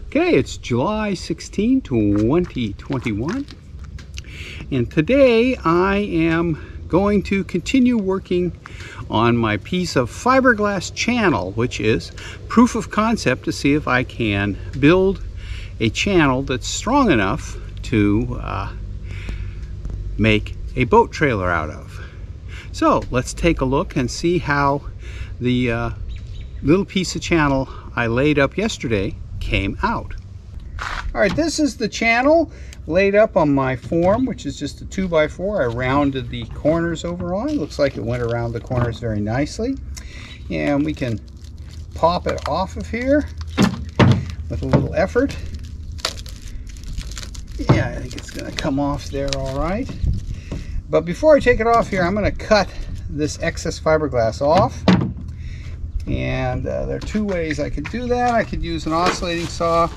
Okay, it's July 16, 2021, and today I am going to continue working on my piece of fiberglass channel, which is proof of concept to see if I can build a channel that's strong enough to make a boat trailer out of. So let's take a look and see how the little piece of channel I laid up yesterday came out. All right, this is the channel laid up on my form, which is just a 2x4. I rounded the corners over on. Looks like it went around the corners very nicely. And we can pop it off of here with a little effort. Yeah, I think it's gonna come off there all right. But before I take it off here, I'm gonna cut this excess fiberglass off. And there are two ways I could do that. I could use an oscillating saw,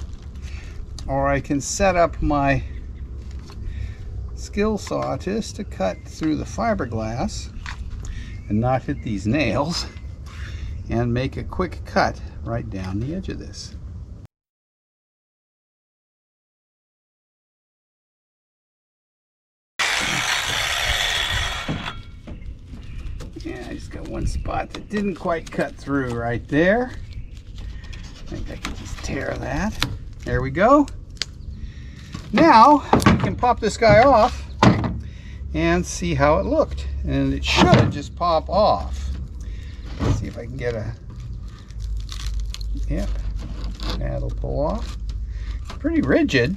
or I can set up my skill saw just to cut through the fiberglass and not hit these nails and make a quick cut right down the edge of this. Yeah, I just got one spot that didn't quite cut through right there. I think I can just tear that. There we go. Now we can pop this guy off and see how it looked. And it should just pop off. Let's see if I can get a... Yep, that'll pull off. Pretty rigid.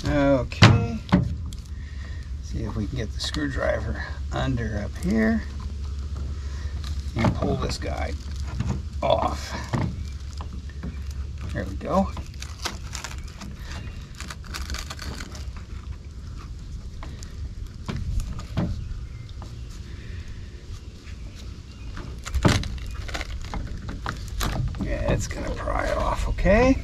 Okay, see if we can get the screwdriver under up here and pull this guy off. There we go. Yeah, it's gonna pry it off, okay?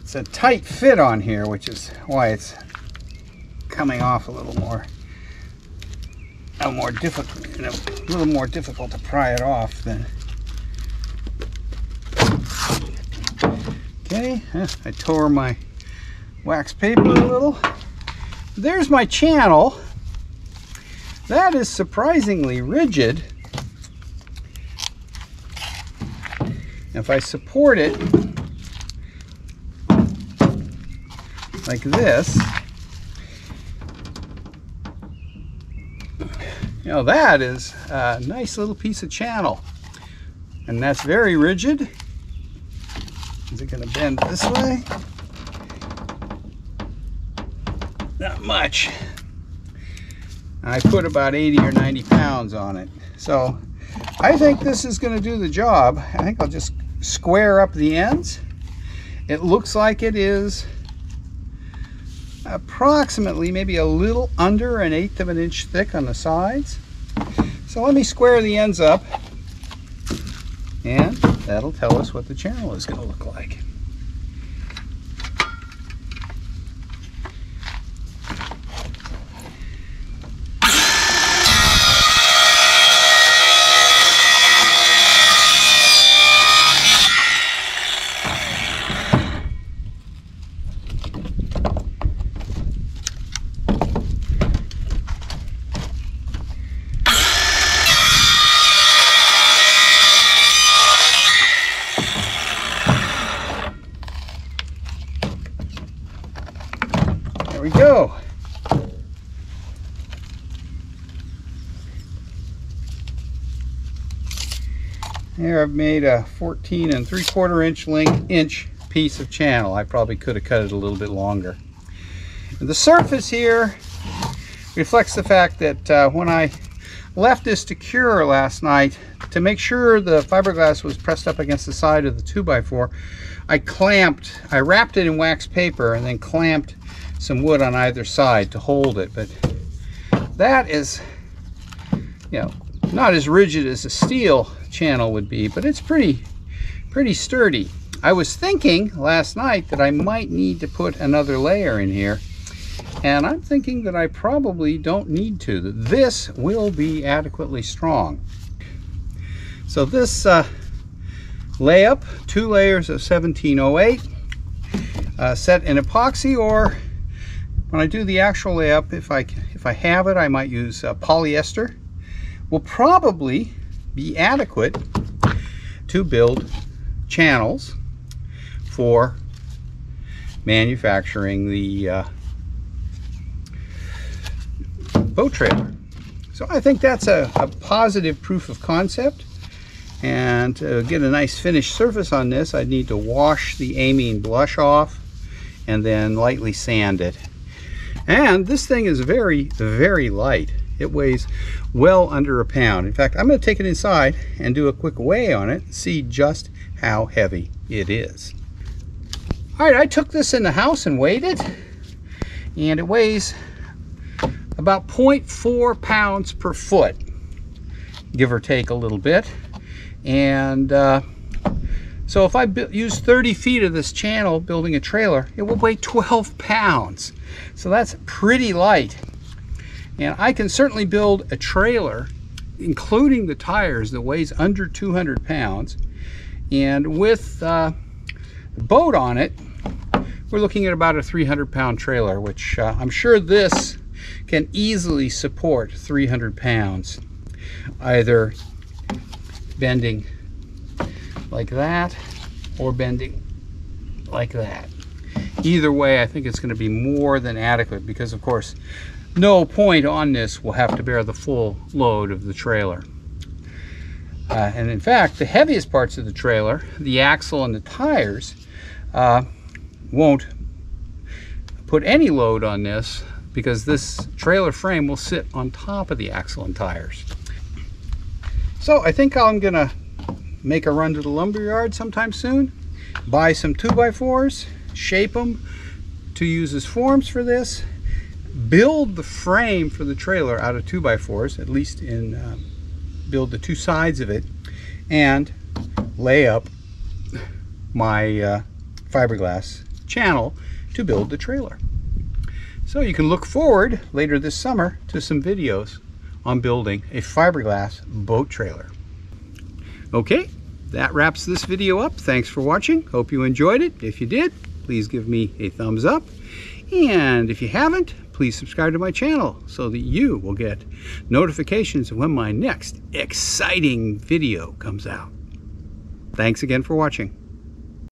It's a tight fit on here, which is why it's coming off a little more difficult to pry it off than. Okay, I tore my wax paper a little. There's my channel. That is surprisingly rigid. If I support it like this, you know, that is a nice little piece of channel, and that's very rigid. Is it going to bend this way? Not much. I put about 80 or 90 pounds on it, so I think this is going to do the job. I think I'll just square up the ends. It looks like it is approximately maybe a little under 1/8 of an inch thick on the sides. So let me square the ends up, and that'll tell us what the channel is going to look like. There we go. Here I've made a 14 3/4 inch piece of channel. I probably could have cut it a little bit longer. And the surface here reflects the fact that when I left this to cure last night, to make sure the fiberglass was pressed up against the side of the 2x4, I wrapped it in wax paper and then clamped some wood on either side to hold it. But that is, you know, not as rigid as a steel channel would be, but it's pretty sturdy. I was thinking last night that I might need to put another layer in here, and I'm thinking that I probably don't need to. That this will be adequately strong. So this layup, 2 layers of 1708, set in epoxy, or when I do the actual layup, if I have it, I might use polyester, will probably be adequate to build channels for manufacturing the boat trailer. So I think that's a positive proof of concept. And to get a nice finished surface on this, I'd need to wash the amine blush off and then lightly sand it. And this thing is very, very light. It weighs well under a pound. In fact, I'm going to take it inside and do a quick weigh on it and see just how heavy it is. All right, I took this in the house and weighed it, and it weighs about 0.4 pounds per foot, give or take a little bit. And so if I use 30 feet of this channel building a trailer, it will weigh 12 pounds. So that's pretty light. And I can certainly build a trailer, including the tires, that weighs under 200 pounds. And with the boat on it, we're looking at about a 300-pound trailer, which I'm sure this can easily support 300 pounds, either bending like that or bending like that. Either way, I think it's going to be more than adequate, because of course no point on this will have to bear the full load of the trailer. And in fact, the heaviest parts of the trailer, the axle and the tires, won't put any load on this, because this trailer frame will sit on top of the axle and tires. So I think I'm gonna make a run to the lumber yard sometime soon, buy some 2x4s, shape them to use as forms for this, build the frame for the trailer out of 2x4s, at least in build the 2 sides of it, and lay up my fiberglass channel to build the trailer. So you can look forward later this summer to some videos on building a fiberglass boat trailer. Okay, that wraps this video up. Thanks for watching. Hope you enjoyed it. If you did, please give me a thumbs up. And if you haven't, please subscribe to my channel so that you will get notifications of when my next exciting video comes out. Thanks again for watching.